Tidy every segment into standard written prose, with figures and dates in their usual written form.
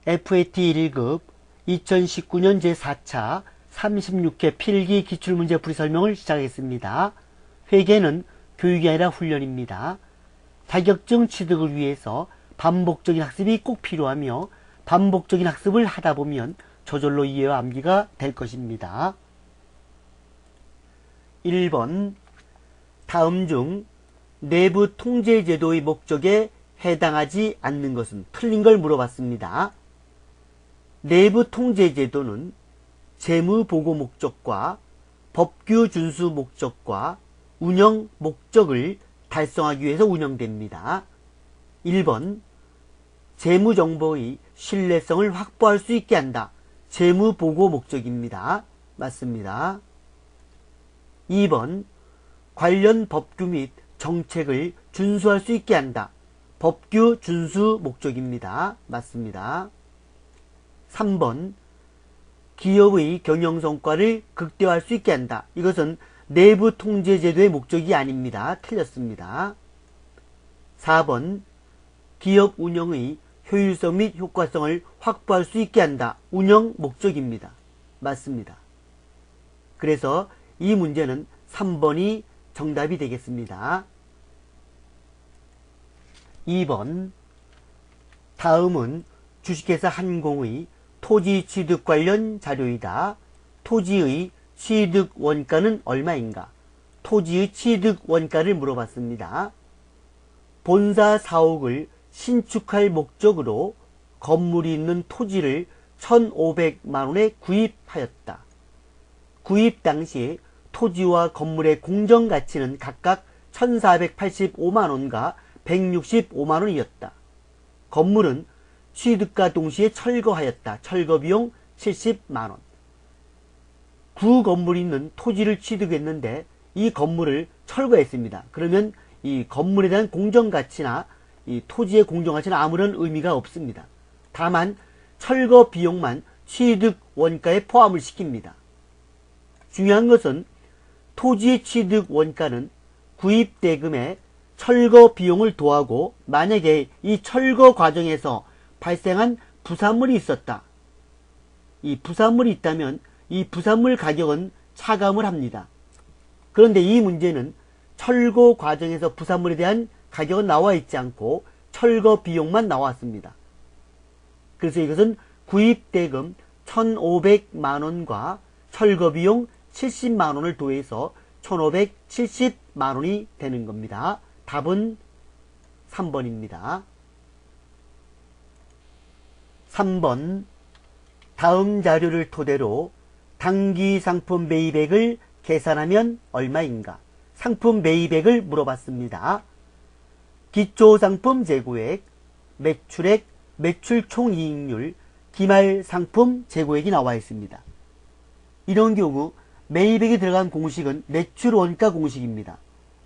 FAT 1급 2019년 제4차 36회 필기 기출문제 풀이 설명을 시작하겠습니다. 회계는 교육이 아니라 훈련입니다. 자격증 취득을 위해서 반복적인 학습이 꼭 필요하며 반복적인 학습을 하다 보면 저절로 이해와 암기가 될 것입니다. 1번 다음 중 내부 통제 제도의 목적에 해당하지 않는 것은 틀린 걸 물어봤습니다. 내부 통제 제도는 재무 보고 목적과 법규 준수 목적과 운영 목적을 달성하기 위해서 운영됩니다. 1번 재무 정보의 신뢰성을 확보할 수 있게 한다. 재무 보고 목적입니다. 맞습니다. 2번 관련 법규 및 정책을 준수할 수 있게 한다. 법규 준수 목적입니다. 맞습니다. 3번 기업의 경영성과를 극대화할 수 있게 한다. 이것은 내부 통제 제도의 목적이 아닙니다. 틀렸습니다. 4번 기업 운영의 효율성 및 효과성을 확보할 수 있게 한다. 운영 목적입니다. 맞습니다. 그래서 이 문제는 3번이 정답이 되겠습니다. 2번 다음은 주식회사 한공의 토지 취득 관련 자료이다. 토지의 취득 원가는 얼마인가? 토지의 취득 원가를 물어봤습니다. 본사 사옥을 신축할 목적으로 건물이 있는 토지를 1,500만원에 구입하였다. 구입 당시 토지와 건물의 공정가치는 각각 1,485만원과 165만원이었다. 건물은 취득과 동시에 철거하였다. 철거비용 70만원. 구 건물이 있는 토지를 취득했는데 이 건물을 철거했습니다. 그러면 이 건물에 대한 공정가치나 이 토지의 공정가치는 아무런 의미가 없습니다. 다만 철거 비용만 취득 원가에 포함을 시킵니다. 중요한 것은 토지의 취득 원가는 구입 대금에 철거 비용을 더하고 만약에 이 철거 과정에서 발생한 부산물이 있었다. 이 부산물이 있다면 이 부산물 가격은 차감을 합니다. 그런데 이 문제는 철거 과정에서 부산물에 대한 가격은 나와 있지 않고 철거 비용만 나왔습니다. 그래서 이것은 구입 대금 1,500만원과 철거 비용 70만원을 더해서 1,570만원이 되는 겁니다. 답은 3번입니다. 3번 다음 자료를 토대로 당기 상품 매입액을 계산하면 얼마인가? 상품 매입액을 물어봤습니다. 기초상품 재고액, 매출액, 매출 총이익률, 기말 상품 재고액이 나와 있습니다. 이런 경우 매입액이 들어간 공식은 매출원가 공식입니다.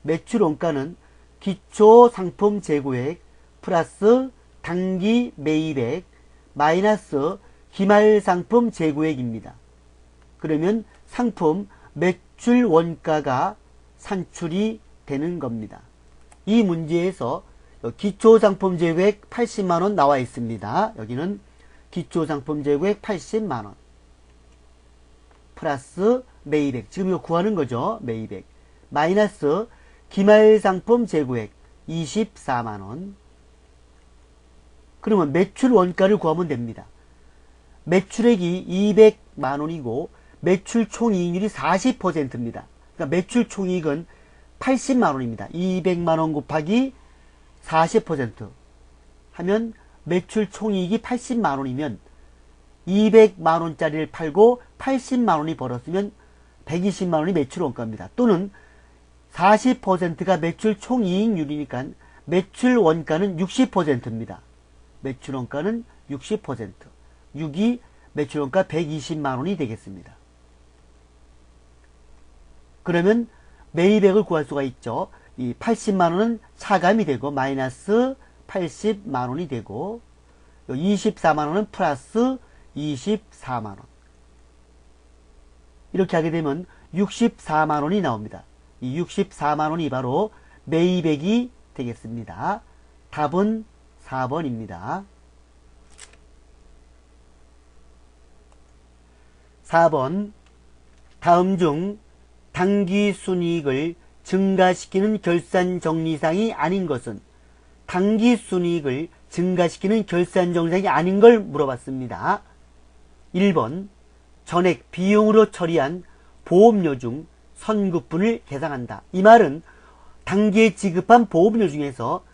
매출원가는 기초상품 재고액 플러스 당기 매입액 마이너스 기말상품 재고액입니다. 그러면 상품 매출 원가가 산출이 되는 겁니다. 이 문제에서 기초상품 재고액 80만원 나와 있습니다. 여기는 기초상품 재고액 80만원 플러스 매입액, 지금 이거 구하는 거죠. 매입액 마이너스 기말상품 재고액 24만원. 그러면 매출 원가를 구하면 됩니다. 매출액이 200만원이고 매출 총이익률이 40%입니다. 그러니까 매출 총이익은 80만원입니다. 200만원 곱하기 40% 하면 매출 총이익이 80만원이면 200만원짜리를 팔고 80만원이 벌었으면 120만원이 매출 원가입니다. 또는 40%가 매출 총이익률이니까 매출 원가는 60%입니다. 매출 원가는 60%. 6이 매출 원가 120만원이 되겠습니다. 그러면 매입액을 구할 수가 있죠. 이 80만원은 차감이 되고 마이너스 80만원이 되고 24만원은 플러스 24만원. 이렇게 하게 되면 64만원이 나옵니다. 이 64만원이 바로 매입액이 되겠습니다. 답은 4번입니다. 4번 다음 중 당기순이익을 증가시키는 결산정리사항이 아닌 것은? 당기순이익을 증가시키는 결산정리사항이 아닌 걸 물어봤습니다. 1번 전액 비용으로 처리한 보험료 중 선급분을 계상한다. 이 말은 당기에 지급한 보험료 중에서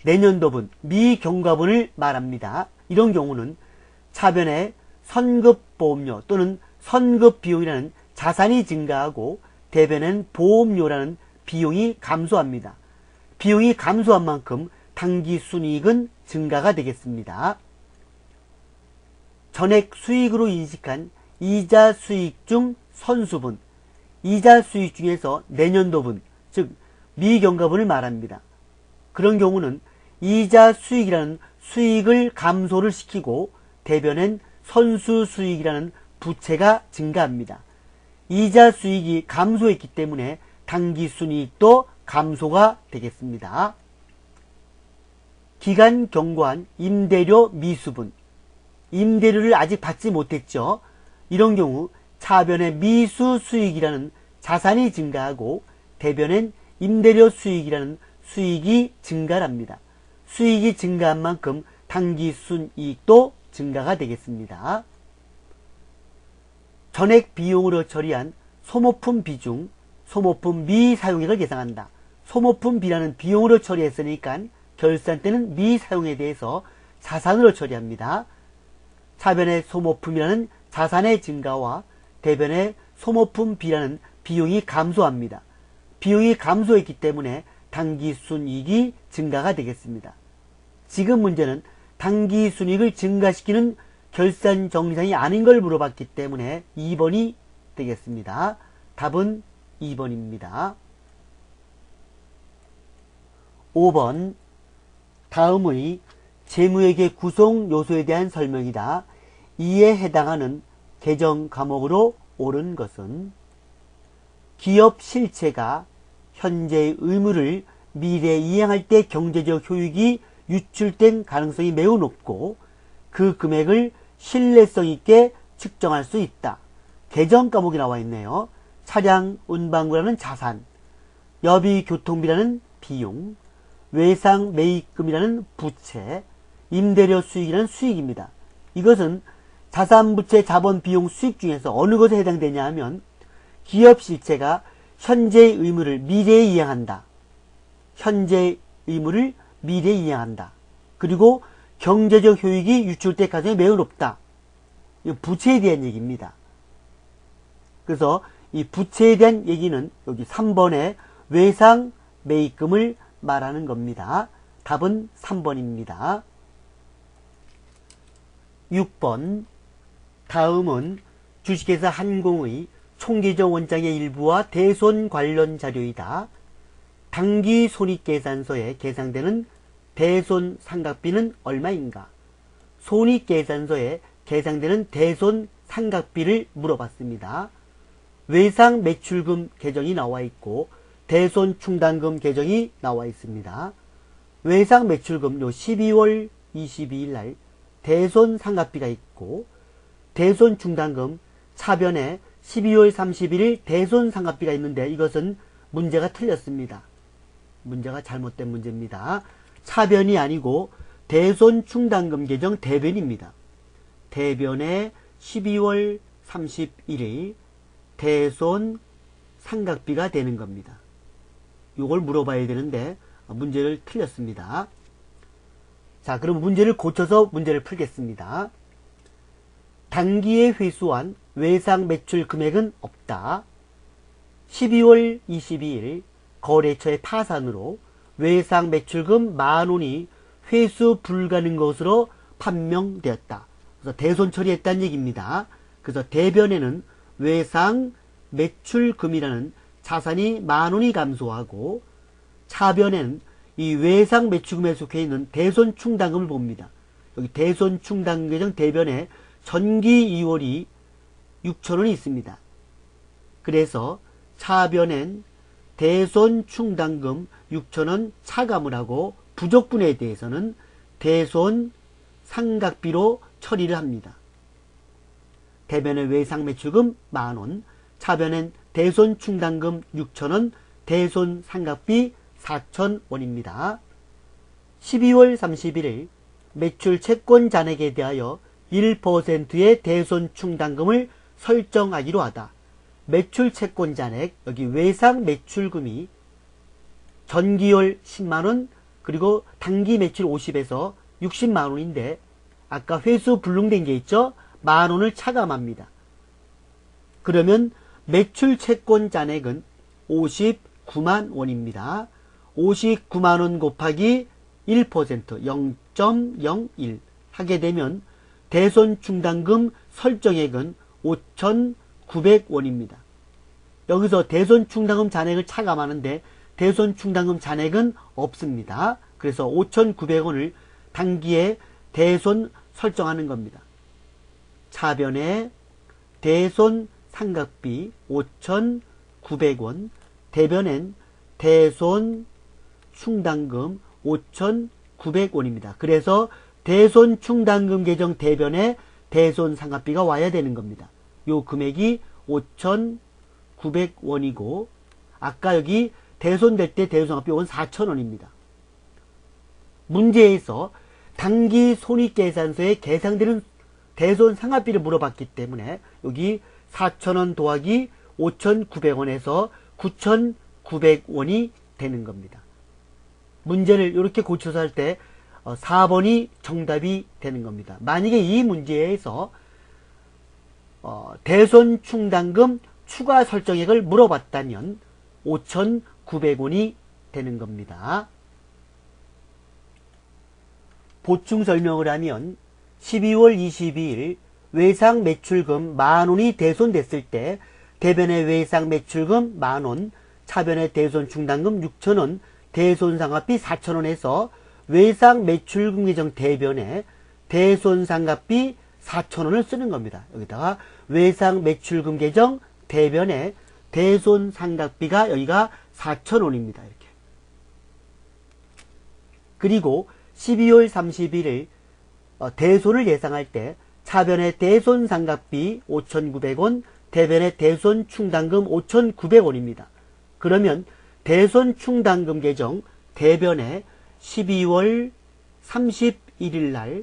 내년도분, 미경과분을 말합니다. 이런 경우는 차변에 선급보험료 또는 선급비용이라는 자산이 증가하고 대변엔 보험료라는 비용이 감소합니다. 비용이 감소한 만큼 당기순이익은 증가가 되겠습니다. 전액 수익으로 인식한 이자 수익 중 선수분, 이자 수익 중에서 내년도분, 즉 미경과분을 말합니다. 그런 경우는 이자 수익이라는 수익을 감소를 시키고 대변엔 선수 수익이라는 부채가 증가합니다. 이자 수익이 감소했기 때문에 당기순이익도 감소가 되겠습니다. 기간 경과한 임대료 미수분, 임대료를 아직 받지 못했죠. 이런 경우 차변의 미수 수익이라는 자산이 증가하고 대변엔 임대료 수익이라는 수익이 증가합니다. 수익이 증가한 만큼 당기순이익도 증가가 되겠습니다. 전액 비용으로 처리한 소모품 비중, 소모품 미사용액을 계상한다. 소모품 비라는 비용으로 처리했으니까 결산 때는 미사용에 대해서 자산으로 처리합니다. 차변의 소모품이라는 자산의 증가와 대변의 소모품 비라는 비용이 감소합니다. 비용이 감소했기 때문에 당기순이익이 증가가 되겠습니다. 지금 문제는 당기순이익을 증가시키는 결산정리사항이 아닌 걸 물어봤기 때문에 2번이 되겠습니다. 답은 2번입니다. 5번 다음의 재무회계 구성 요소에 대한 설명이다. 이에 해당하는 개정 과목으로 옳은 것은? 기업 실체가 현재의 의무를 미래에 이행할 때 경제적 효익이 유출된 가능성이 매우 높고 그 금액을 신뢰성 있게 측정할 수 있다. 개정 과목이 나와 있네요. 차량 운반구라는 자산, 여비 교통비라는 비용, 외상 매입금이라는 부채, 임대료 수익이라는 수익입니다. 이것은 자산부채 자본비용 수익 중에서 어느 것에 해당되냐 하면 기업 실체가 현재의 의무를 미래에 이행한다. 현재의 의무를 미래에 이행한다. 그리고 경제적 효익이 유출될 가능성이 매우 높다. 이 부채에 대한 얘기입니다. 그래서 이 부채에 대한 얘기는 여기 3번의 외상 매입금을 말하는 겁니다. 답은 3번입니다. 6번 다음은 주식회사 한공의 총계적 원장의 일부와 대손 관련 자료이다. 당기 손익계산서에 계상되는 대손 상각비는 얼마인가? 손익계산서에 계상되는 대손 상각비를 물어봤습니다. 외상 매출금 계정이 나와 있고 대손 충당금 계정이 나와 있습니다. 외상 매출금 12월 22일 날 대손 상각비가 있고 대손 충당금 차변에 12월 31일 대손 상각비가 있는데 이것은 문제가 틀렸습니다. 문제가 잘못된 문제입니다. 차변이 아니고 대손 충당금 계정 대변입니다. 대변에 12월 31일 대손 상각비가 되는 겁니다. 이걸 물어봐야 되는데 문제를 틀렸습니다. 자, 그럼 문제를 고쳐서 문제를 풀겠습니다. 단기에 회수한 외상 매출 금액은 없다. 12월 22일 거래처의 파산으로 외상 매출금 10,000원이 회수 불가능한 것으로 판명되었다. 그래서 대손 처리했다는 얘기입니다. 그래서 대변에는 외상 매출금이라는 자산이 10,000원이 감소하고 차변에는 이 외상 매출금에 속해 있는 대손 충당금을 봅니다. 여기 대손 충당금 계정 대변에 전기 2월이 6,000원이 있습니다. 그래서 차변엔 대손 충당금 6,000원 차감을 하고 부족분에 대해서는 대손 상각비로 처리를 합니다. 대변의 외상 매출금 만원, 차변엔 대손 충당금 6천원, 대손 상각비 4,000원입니다. 12월 31일 매출 채권 잔액에 대하여 1%의 대손 충당금을 설정하기로 하다. 매출 채권 잔액, 여기 외상 매출금이 전기월 10만원, 그리고 단기 매출 50에서 60만원인데 아까 회수 불능된 게 있죠? 만원을 차감합니다. 그러면 매출 채권 잔액은 59만원입니다. 59만원 곱하기 1% 0.01 하게 되면 대손 충당금 설정액은 5,900원입니다. 여기서 대손 충당금 잔액을 차감하는데 대손 충당금 잔액은 없습니다. 그래서 5,900원을 단기에 대손 설정하는 겁니다. 차변에 대손 상각비 5,900원, 대변엔 대손 충당금 5,900원입니다. 그래서 대손 충당금 계정 대변에 대손 상각비가 와야 되는 겁니다. 요 금액이 5,900원이고 아까 여기 대손될 때 대손 상각비 온 4,000원입니다. 문제에서 단기 손익계산서에 계산되는 대손 상각비를 물어봤기 때문에 여기 4,000원 더하기 5,900원에서 9,900원이 되는 겁니다. 문제를 이렇게 고쳐서 할 때 4번이 정답이 되는 겁니다. 만약에 이 문제에서 대손 충당금 추가 설정액을 물어봤다면 5,900원이 되는 겁니다. 보충 설명을 하면 12월 22일 외상 매출금 만원이 대손됐을 때 대변의 외상 매출금 만원, 차변의 대손 충당금 6,000원, 대손 상각비 4,000원에서 외상 매출금 계정 대변에 대손 상각비 4,000원을 쓰는 겁니다. 여기다가 외상 매출금 계정 대변에 대손 상각비가 여기가 4,000원입니다. 이렇게. 그리고 12월 31일 대손을 예상할 때 차변의 대손 상각비 5,900원, 대변의 대손 충당금 5,900원입니다. 그러면 대손 충당금 계정 대변에 12월 31일 날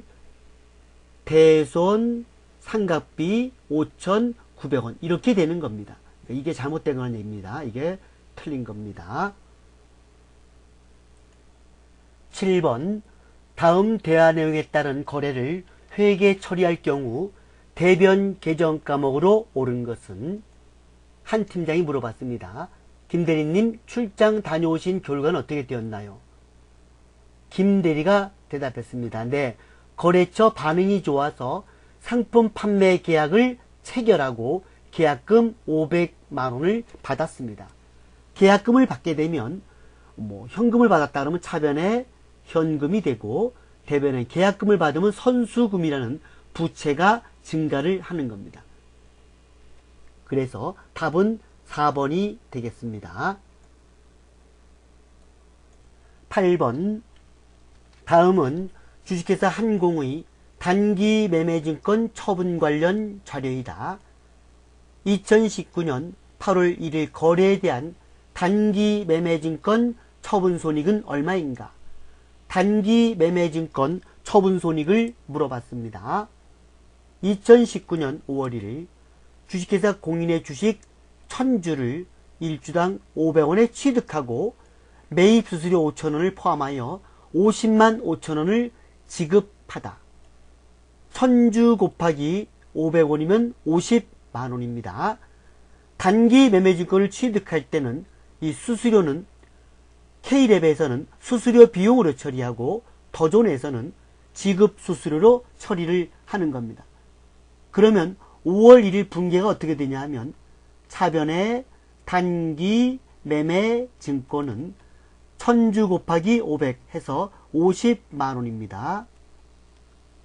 대손 상각비 5,900원 이렇게 되는 겁니다. 이게 잘못된 건 얘기입니다. 이게 틀린 겁니다. 7번 다음 대화 내용에 따른 거래를 회계 처리할 경우 대변 계정 과목으로 옳은 것은? 한 팀장이 물어봤습니다. 김대리님 출장 다녀오신 결과는 어떻게 되었나요? 김대리가 대답했습니다. 네, 거래처 반응이 좋아서 상품 판매 계약을 체결하고 계약금 500만원을 받았습니다. 계약금을 받게 되면 현금을 받았다 그러면 차변에 현금이 되고 대변에 계약금을 받으면 선수금이라는 부채가 증가를 하는 겁니다. 그래서 답은 4번이 되겠습니다. 8번 다음은 주식회사 한공의 단기 매매증권 처분 관련 자료이다. 2019년 8월 1일 거래에 대한 단기 매매증권 처분 손익은 얼마인가? 단기 매매증권 처분 손익을 물어봤습니다. 2019년 5월 1일 주식회사 공인의 주식 1000주를 1주당 500원에 취득하고 매입 수수료 5,000원을 포함하여 50만 5천원을 지급하다. 1000주 곱하기 500원이면 50만원입니다. 단기 매매증권을 취득할 때는 이 수수료는 K랩에서는 수수료 비용으로 처리하고 더존에서는 지급 수수료로 처리를 하는 겁니다. 그러면 5월 1일 분계가 어떻게 되냐 하면 차변의 단기 매매 증권은 1000주 곱하기 500 해서 50만원입니다.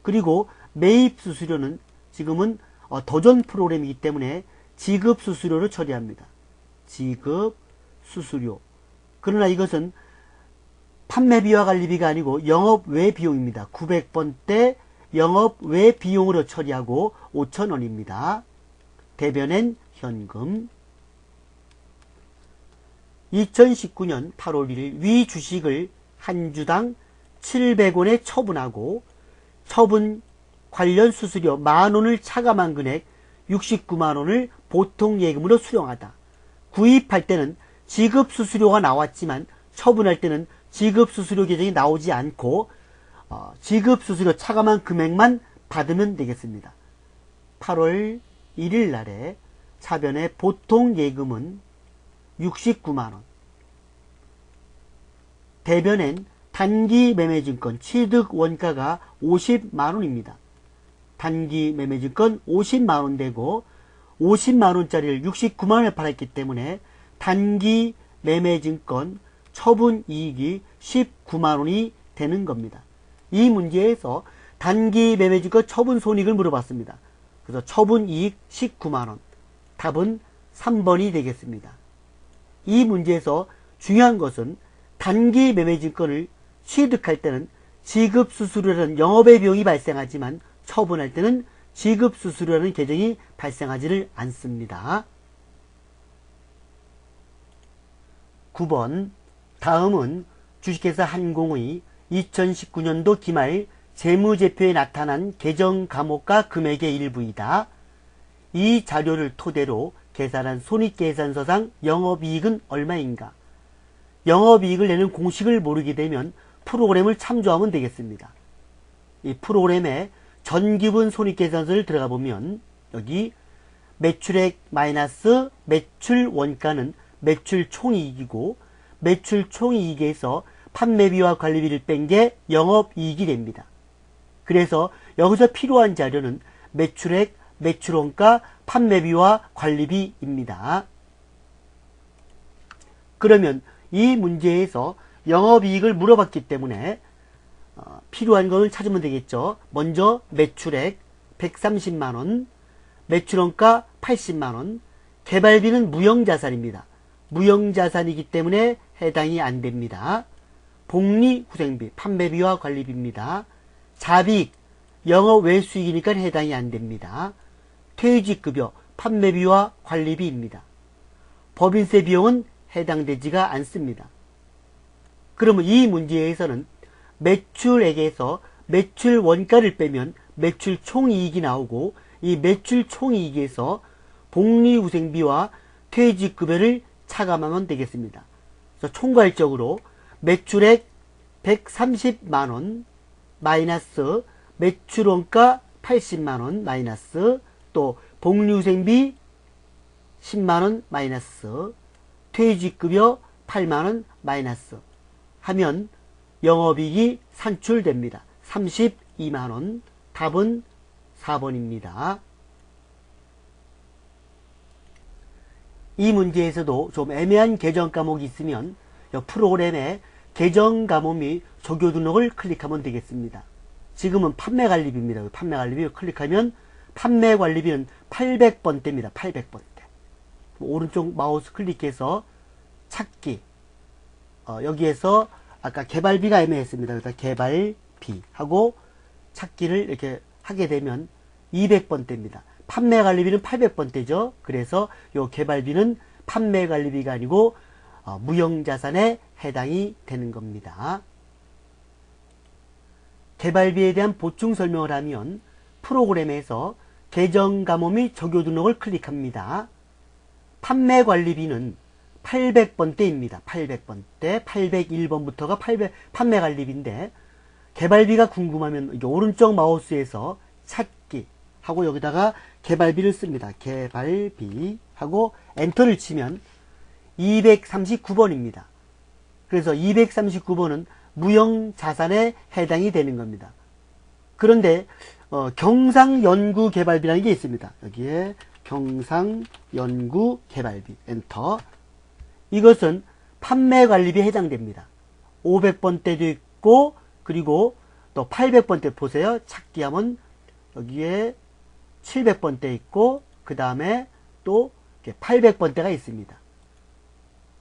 그리고 매입 수수료는 지금은 더존 프로그램이기 때문에 지급 수수료로 처리합니다. 지급 수수료. 그러나 이것은 판매비와 관리비가 아니고 영업 외 비용입니다. 900번 때 영업 외 비용으로 처리하고 5,000원입니다. 대변엔 현금. 2019년 8월 1일 위 주식을 한 주당 700원에 처분하고 처분 관련 수수료 만원을 차감한 금액 69만원을 보통예금으로 수령하다. 구입할 때는 지급수수료가 나왔지만 처분할 때는 지급수수료 계정이 나오지 않고 지급수수료 차감한 금액만 받으면 되겠습니다. 8월 1일 날에 차변의 보통예금은 69만원, 대변엔 단기매매증권 취득원가가 50만원입니다. 단기매매증권 50만원 되고 50만원짜리를 69만원에 팔았기 때문에 단기매매증권 처분이익이 19만원이 되는 겁니다. 이 문제에서 단기매매증권 처분손익을 물어봤습니다. 그래서 처분이익 19만원, 답은 3번이 되겠습니다. 이 문제에서 중요한 것은 단기매매증권을 취득할 때는 지급수수료라는 영업의 비용이 발생하지만 처분할 때는 지급수수료라는 계정이 발생하지를 않습니다. 9번 다음은 주식회사 한공의 2019년도 기말 재무제표에 나타난 계정 감옥과 금액의 일부이다. 이 자료를 토대로 계산한 손익계산서상 영업이익은 얼마인가? 영업이익을 내는 공식을 모르게 되면 프로그램을 참조하면 되겠습니다. 이 프로그램에 전기분 손익계산서를 들어가 보면 여기 매출액 마이너스 매출 원가는 매출 총이익이고 매출 총이익에서 판매비와 관리비를 뺀 게 영업이익이 됩니다. 그래서 여기서 필요한 자료는 매출액, 매출원가, 판매비와 관리비입니다. 그러면 이 문제에서 영업이익을 물어봤기 때문에 필요한 것을 찾으면 되겠죠. 먼저 매출액 130만원, 매출원가 80만원, 개발비는 무형자산입니다. 무형자산이기 때문에 해당이 안됩니다. 복리후생비, 판매비와 관리비입니다. 자비익, 영업외수익이니까 해당이 안됩니다. 퇴직급여, 판매비와 관리비입니다. 법인세 비용은 해당되지가 않습니다. 그러면 이 문제에서는 매출액에서 매출 원가를 빼면 매출 총이익이 나오고 이 매출 총이익에서 복리후생비와 퇴직급여를 차감하면 되겠습니다. 그래서 총괄적으로 매출액 130만원 마이너스 매출원가 80만원 마이너스 또 복리후생비 10만원 마이너스 퇴직급여 8만원 마이너스 하면 영업이익이 산출됩니다. 32만원. 답은 4번입니다. 이 문제에서도 좀 애매한 계정 과목이 있으면 프로그램에 계정 과목 및 조교 등록을 클릭하면 되겠습니다. 지금은 판매관리비입니다. 판매관리비 클릭하면 판매관리비는 800번대입니다. 800번대. 오른쪽 마우스 클릭해서 찾기. 여기에서 아까 개발비가 애매했습니다. 그래서 개발비 하고 찾기를 이렇게 하게 되면 200번대입니다. 판매관리비는 800번대죠. 그래서 요 개발비는 판매관리비가 아니고 무형자산에 해당이 되는 겁니다. 개발비에 대한 보충 설명을 하면 프로그램에서 계정감호 및 조교 등록을 클릭합니다. 판매관리비는 800번대입니다. 800번대, 801번부터가 판매관리비인데 개발비가 궁금하면 오른쪽 마우스에서 찾기 하고 여기다가 개발비를 씁니다. 개발비 하고 엔터를 치면 239번입니다. 그래서 239번은 무형자산에 해당이 되는 겁니다. 그런데 경상연구개발비라는 게 있습니다. 여기에 경상연구개발비 엔터. 이것은 판매관리비에 해당됩니다. 500번대도 있고 그리고 또 800번대 보세요. 찾기 하면 여기에 700번대 있고 그 다음에 또 800번대가 있습니다.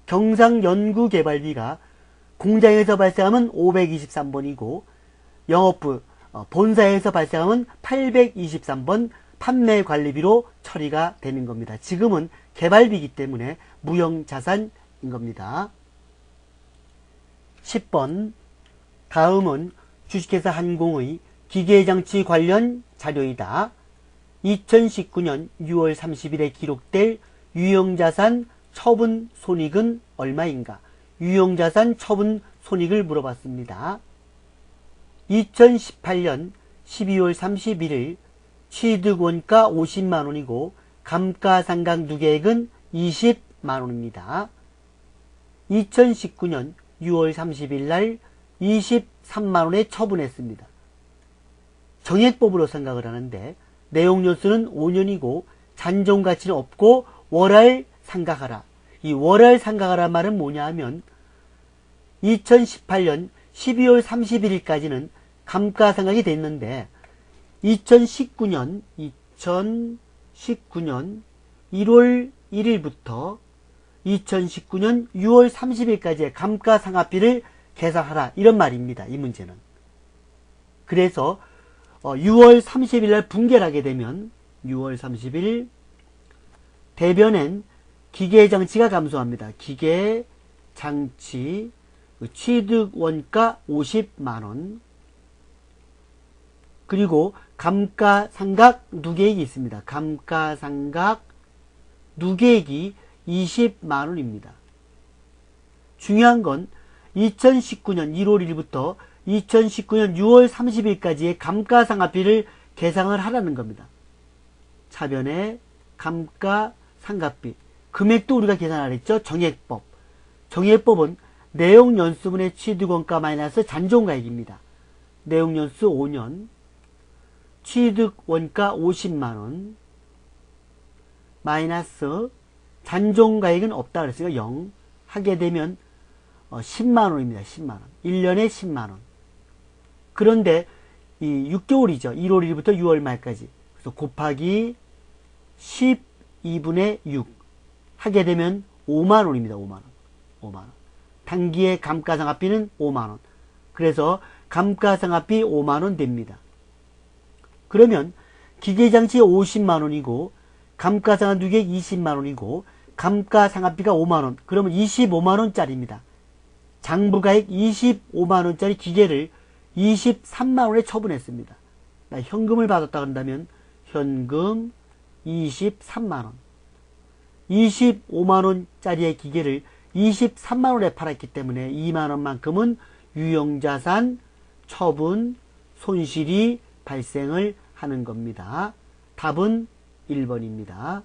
경상연구개발비가 공장에서 발생하면 523번이고 영업부 본사에서 발생하면 823번 판매관리비로 처리가 되는 겁니다. 지금은 개발비이기 때문에 무형자산인 겁니다. 10번 다음은 주식회사 한공의 기계장치 관련 자료이다. 2019년 6월 30일에 기록될 유형자산 처분 손익은 얼마인가? 유형자산 처분 손익을 물어봤습니다. 2018년 12월 31일 취득원가 50만원이고 감가상각 누계액은 20만원입니다. 2019년 6월 30일 날 23만원에 처분했습니다. 정액법으로 생각을 하는데 내용연수는 5년이고 잔존가치는 없고 월할 상각하라. 이 월할 상각하라 말은 뭐냐 하면 2018년 12월 31일까지는 감가상각이 됐는데 2019년 1월 1일부터 2019년 6월 30일까지의 감가상각비를 계산하라 이런 말입니다. 이 문제는. 그래서 6월 30일 날 분개를 하게 되면 6월 30일 대변엔 기계장치가 감소합니다. 기계장치 취득원가 50만원 그리고 감가상각 누계액이 있습니다. 감가상각 누계액이 20만원입니다. 중요한 건 2019년 1월 1일부터 2019년 6월 30일까지의 감가상각비를 계산을 하라는 겁니다. 차변의 감가상각비 금액도 우리가 계산하라 했죠. 정액법. 정액법은 내용연수분의 취득원가 마이너스 잔존가액입니다. 내용연수 5년 취득원가 50만원 마이너스 잔존가액은 없다 그랬으니까 0 하게 되면 10만원입니다. 10만원. 1년에 10만원. 그런데 이 6개월이죠. 1월 1일부터 6월 말까지. 그래서 곱하기 12분의 6 하게 되면 5만원입니다. 5만원. 5만원. 단기의 감가상각비는 5만원. 그래서 감가상각비 5만원 됩니다. 그러면 기계장치 50만원이고 감가상각 누계액 20만원이고 감가상각비가 5만원. 그러면 25만원짜리입니다. 장부가액 25만원짜리 기계를 23만원에 처분했습니다. 현금을 받았다 한다면 현금 23만원 25만원짜리의 기계를 23만원에 팔았기 때문에 2만원만큼은 유형자산 처분 손실이 발생을 하는 겁니다. 답은 1번입니다.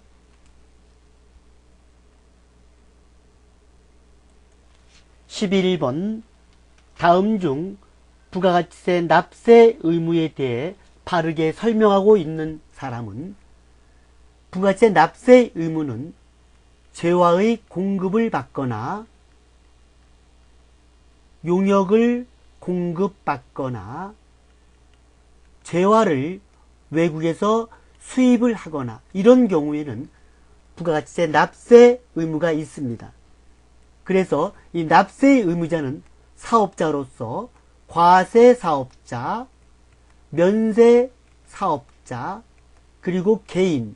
11번 다음 중 부가가치세 납세 의무에 대해 바르게 설명하고 있는 사람은 부가가치세 납세 의무는 재화의 공급을 받거나 용역을 공급받거나 재화를 외국에서 수입을 하거나 이런 경우에는 부가가치세 납세 의무가 있습니다. 그래서 이 납세 의무자는 사업자로서 과세사업자, 면세사업자, 그리고 개인,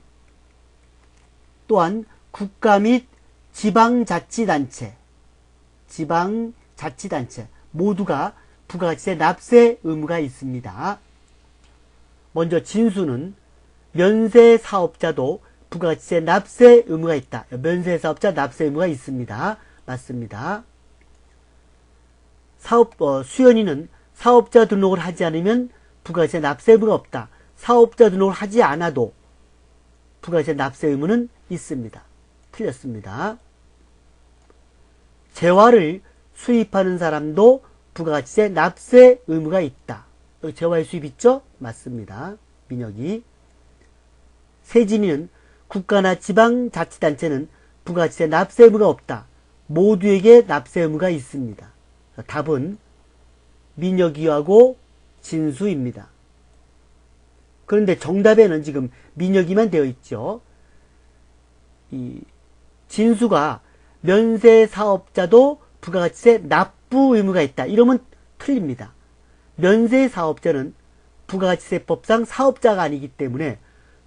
또한 국가 및 지방자치단체 모두가 부가가치세 납세 의무가 있습니다. 먼저 진수는 면세사업자도 부가가치세 납세 의무가 있다. 면세사업자 납세 의무가 있습니다. 맞습니다. 수연이는 사업자 등록을 하지 않으면 부가가치세 납세 의무가 없다. 사업자 등록을 하지 않아도 부가가치세 납세 의무는 있습니다. 틀렸습니다. 재화를 수입하는 사람도 부가가치세 납세 의무가 있다. 여기 재화의 수입 있죠? 맞습니다. 민혁이. 세진이는 국가나 지방자치단체는 부가가치세 납세 의무가 없다. 모두에게 납세 의무가 있습니다. 답은 민혁이하고 진수입니다. 그런데 정답에는 지금 민혁이만 되어 있죠. 이 진수가 면세사업자도 부가가치세 납부 의무가 있다. 이러면 틀립니다. 면세사업자는 부가가치세법상 사업자가 아니기 때문에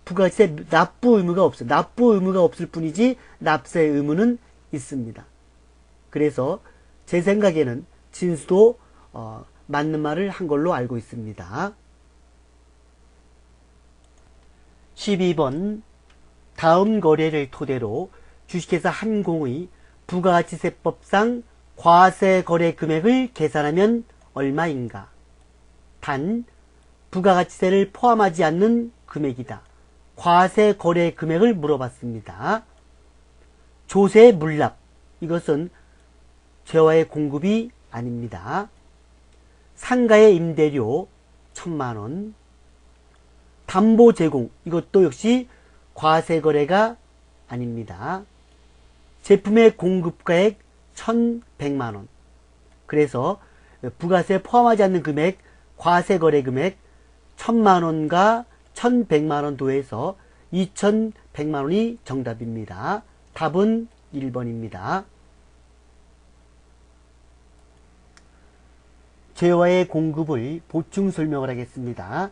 부가세 납부 의무가 없어요. 납부 의무가 없을 뿐이지 납세 의무는 있습니다. 그래서 제 생각에는 진수도 맞는 말을 한 걸로 알고 있습니다. 12번 다음 거래를 토대로 주식회사 한공의 부가가치세법상 과세거래 금액을 계산하면 얼마인가? 단 부가가치세를 포함하지 않는 금액이다. 과세거래 금액을 물어봤습니다. 조세 물납, 이것은 재화의 공급이 아닙니다. 상가의 임대료 1000만원, 담보 제공, 이것도 역시 과세거래가 아닙니다. 제품의 공급가액 1100만원. 그래서 부가세 포함하지 않는 금액, 과세거래 금액 1000만원과 1100만원 도해서 2100만원이 정답입니다. 답은 1번입니다. 재화의 공급을 보충 설명을 하겠습니다.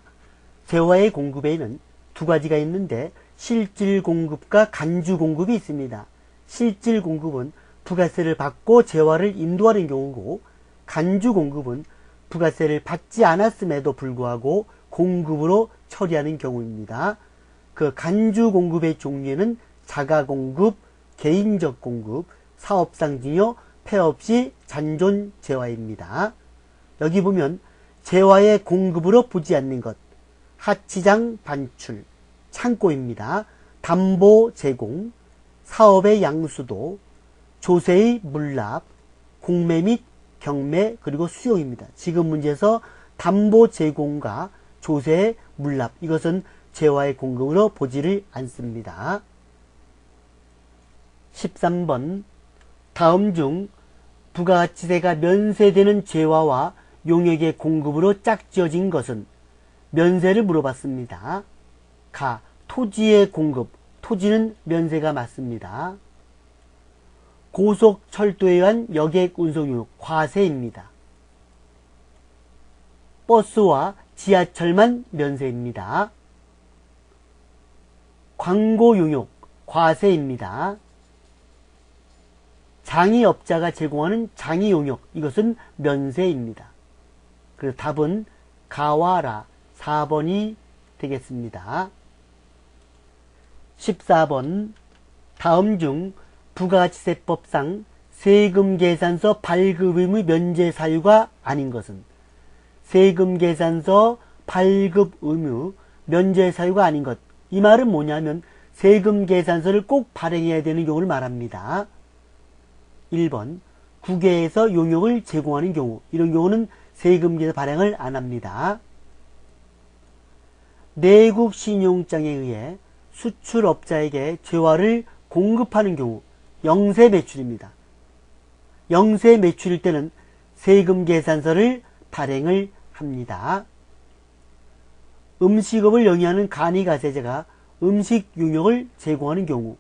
재화의 공급에는 두 가지가 있는데 실질 공급과 간주 공급이 있습니다. 실질 공급은 부가세를 받고 재화를 인도하는 경우고, 간주 공급은 부가세를 받지 않았음에도 불구하고 공급으로 처리하는 경우입니다. 그 간주 공급의 종류에는 자가 공급, 개인적 공급, 사업상 증여, 폐업 시 잔존 재화입니다. 여기 보면 재화의 공급으로 보지 않는 것, 하치장 반출, 창고입니다. 담보 제공, 사업의 양수도, 조세의 물납, 공매 및 경매, 그리고 수용입니다. 지금 문제에서 담보 제공과 조세의 물납, 이것은 재화의 공급으로 보지를 않습니다. 13번 다음 중 부가가치세가 면세되는 재화와 용역의 공급으로 짝지어진 것은? 면세를 물어봤습니다. 가. 토지의 공급, 토지는 면세가 맞습니다. 고속철도에 의한 여객 운송료, 과세입니다. 버스와 지하철만 면세입니다. 광고 용역, 과세입니다. 장의업자가 제공하는 장의용역, 이것은 면세입니다. 그래서 답은 가와 라 4번이 되겠습니다. 14번 다음 중 부가가치세법상 세금계산서 발급 의무 면제 사유가 아닌 것은? 세금계산서 발급 의무 면제 사유가 아닌 것, 이 말은 뭐냐면 세금계산서를 꼭 발행해야 되는 경우를 말합니다. 1번 국외에서 용역을 제공하는 경우, 이런 경우는 세금계산서 발행을 안 합니다. 내국 신용장에 의해 수출업자에게 재화를 공급하는 경우, 영세 매출입니다. 영세 매출일 때는 세금계산서를 발행을 합니다. 음식업을 영위하는 간이가세자가 음식 용역을 제공하는 경우,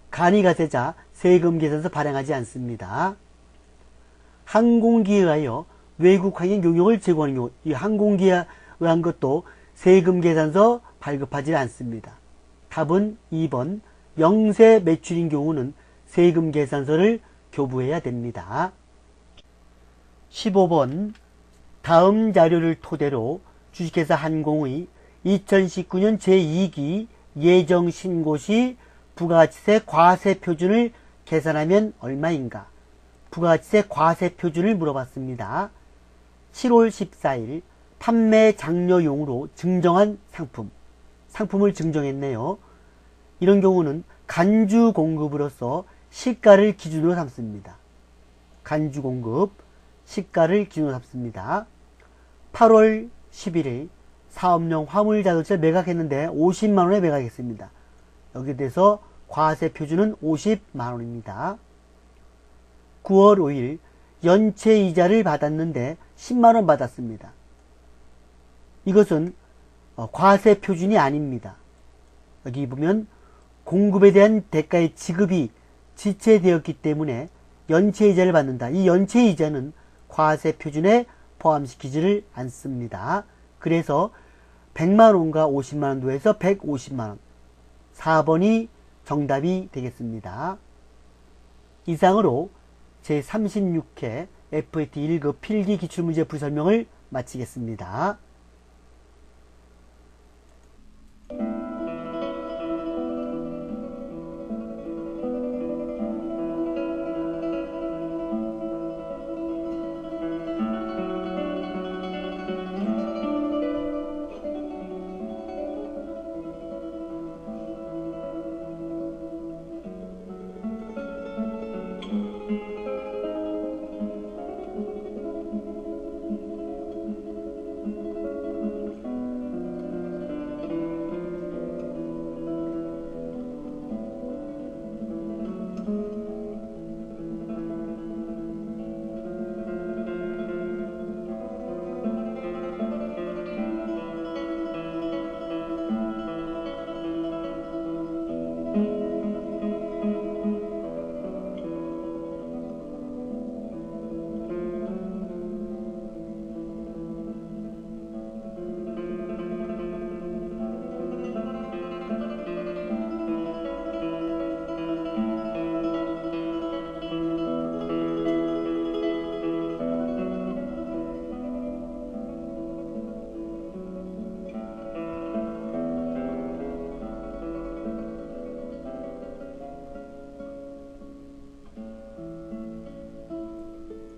간이가세자 세금계산서 발행하지 않습니다. 항공기에 의하여 외국 항행 용역을 제공하는 경우, 이 항공기에 의한 것도 세금계산서 발급하지 않습니다. 답은 2번 영세 매출인 경우는 세금계산서를 교부해야 됩니다. 15번 다음 자료를 토대로 주식회사 한공의 2019년 제2기 예정신고 시 부가가치세 과세표준을 계산하면 얼마인가? 부가가치세 과세표준을 물어봤습니다. 7월 14일 판매 장려용으로 증정한 상품을 증정했네요. 이런 경우는 간주 공급으로서 시가를 기준으로 삼습니다. 간주 공급, 시가를 기준으로 삼습니다. 8월 11일 사업용 화물자동차를 매각했는데 50만원에 매각했습니다. 여기에 대해서 과세 표준은 50만원입니다. 9월 5일 연체이자를 받았는데 10만원 받았습니다. 이것은 과세 표준이 아닙니다. 여기 보면 공급에 대한 대가의 지급이 지체되었기 때문에 연체이자를 받는다. 이 연체이자는 과세 표준에 포함시키지를 않습니다. 그래서 100만원과 50만원 더해서 150만원. 4번이 정답이 되겠습니다. 이상으로 제36회 FAT 1급 필기 기출문제 풀이설명을 마치겠습니다.